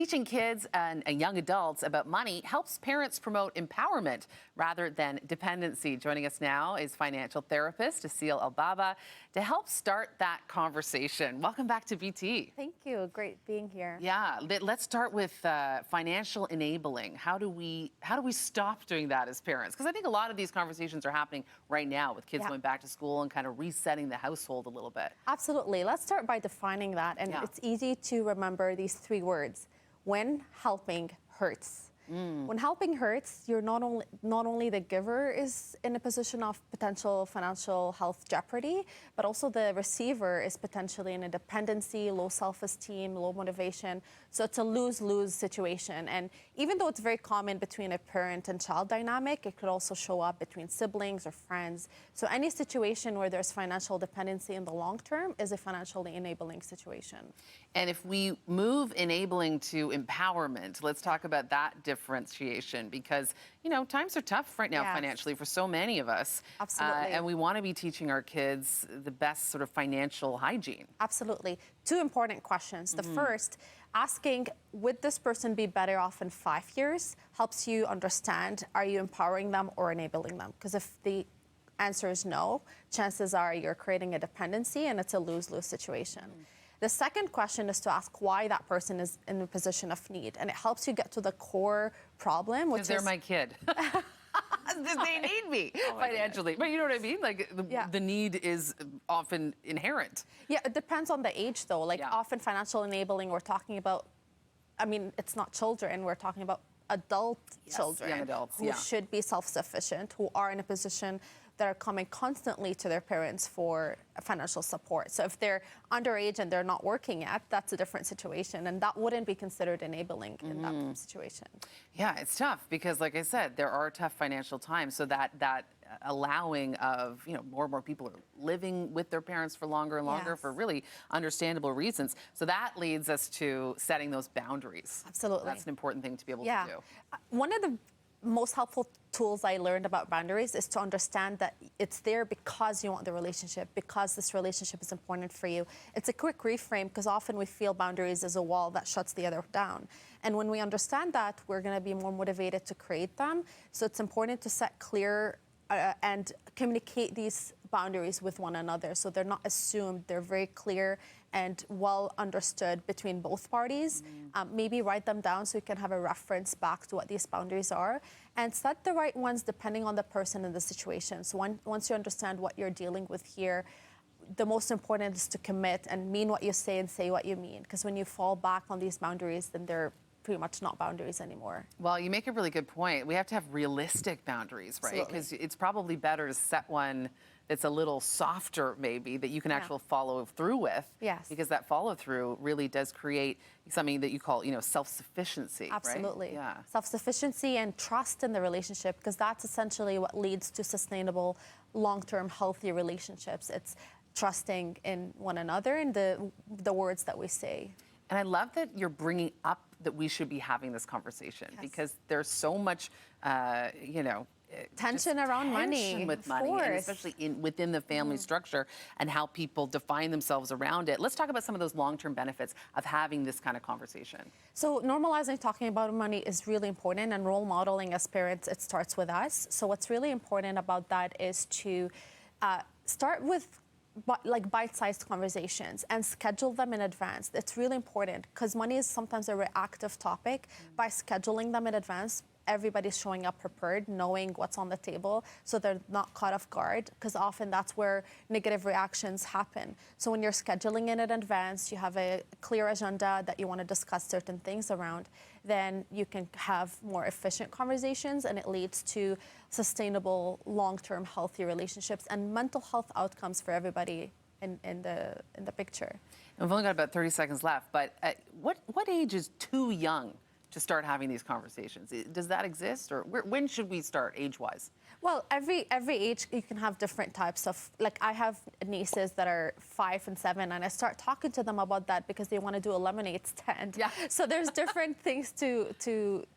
Teaching kids and young adults about money helps parents promote empowerment rather than dependency. Joining us now is financial therapist Aseel El-Baba to help start that conversation. Welcome back to BT. Thank you. Great being here. Yeah, let's start with financial enabling. How do we stop doing that as parents? Because I think a lot of these conversations are happening right now with kids going back to school and kind of resetting the household a little bit. Absolutely. Let's start by defining that. And it's easy to remember these three words. When helping hurts. When helping hurts, you're not only the giver is in a position of potential financial health jeopardy, but also the receiver is potentially in a dependency, low self-esteem, low motivation. So it's a lose-lose situation. And even though it's very common between a parent and child dynamic, it could also show up between siblings or friends. So any situation where there's financial dependency in the long term is a financially enabling situation. And if we move enabling to empowerment, let's talk about that differentiation, because, you know, times are tough right now financially for so many of us. Absolutely. And we want to be teaching our kids the best sort of financial hygiene. Absolutely. Two important questions. The first, asking, would this person be better off in 5 years, helps you understand, are you empowering them or enabling them? Because if the answer is no, chances are you're creating a dependency and it's a lose-lose situation. The second question is to ask why that person is in a position of need. And it helps you get to the core problem, which is... Because they're my kid. They need me financially. But you know what I mean? Like, the need is often inherent. Yeah, it depends on the age, though. Like, often financial enabling, we're talking about, I mean, it's not children. We're talking about adult children young adults, who should be self-sufficient, who are in a position that are coming constantly to their parents for financial support. So if they're underage and they're not working yet, that's a different situation. And that wouldn't be considered enabling in that situation. Yeah, it's tough because, like I said, there are tough financial times. So that allowing of, you know, more and more people are living with their parents for longer and longer for really understandable reasons. So that leads us to setting those boundaries. Absolutely. That's an important thing to be able to do. One of the most helpful tools I learned about boundaries is to understand that it's there because you want the relationship, because this relationship is important for you. It's a quick reframe because often we feel boundaries as a wall that shuts the other down. And when we understand that, we're going to be more motivated to create them. So it's important to set clear and communicate these boundaries with one another. So they're not assumed, they're very clear and well understood between both parties. Maybe write them down so you can have a reference back to what these boundaries are, and set the right ones depending on the person and the situation. So once you understand what you're dealing with here, the most important is to commit and mean what you say and say what you mean. Because when you fall back on these boundaries, then they're pretty much not boundaries anymore. Well, you make a really good point. We have to have realistic boundaries, right? Because it's probably better to set one that's a little softer, maybe, that you can actually follow through with. Yes. Because that follow through really does create something that you call, you know, self-sufficiency. Absolutely. Right? Yeah. Self-sufficiency and trust in the relationship, because that's essentially what leads to sustainable, long-term, healthy relationships. It's trusting in one another and the words that we say. And I love that you're bringing up that we should be having this conversation because there's so much, you know, tension around money, with money, and especially within the family structure and how people define themselves around it. Let's talk about some of those long-term benefits of having this kind of conversation. So normalizing talking about money is really important, and role modeling as parents, it starts with us. So what's really important about that is to start with bite-sized conversations and schedule them in advance. It's really important because money is sometimes a reactive topic. By scheduling them in advance, everybody's showing up prepared, knowing what's on the table, so they're not caught off guard, because often that's where negative reactions happen. So when you're scheduling it in advance, you have a clear agenda that you want to discuss certain things around, then you can have more efficient conversations, and it leads to sustainable, long-term, healthy relationships and mental health outcomes for everybody in the picture. And we've only got about 30 seconds left, but what age is too young to start having these conversations? Does that exist, or when should we start age-wise? Well, every age you can have different types of, like I have nieces that are 5 and 7, and I start talking to them about that because they want to do a lemonade stand. Yeah. So there's different things to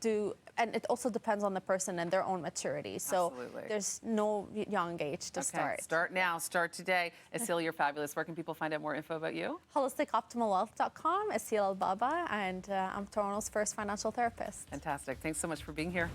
do, and it also depends on the person and their own maturity. So Absolutely. there's no young age to start. Start now. Start today. Aseel, you're fabulous. Where can people find out more info about you? HolisticOptimalWealth.com, Aseel El-Baba, and I'm Toronto's first financial therapist. Fantastic. Thanks so much for being here.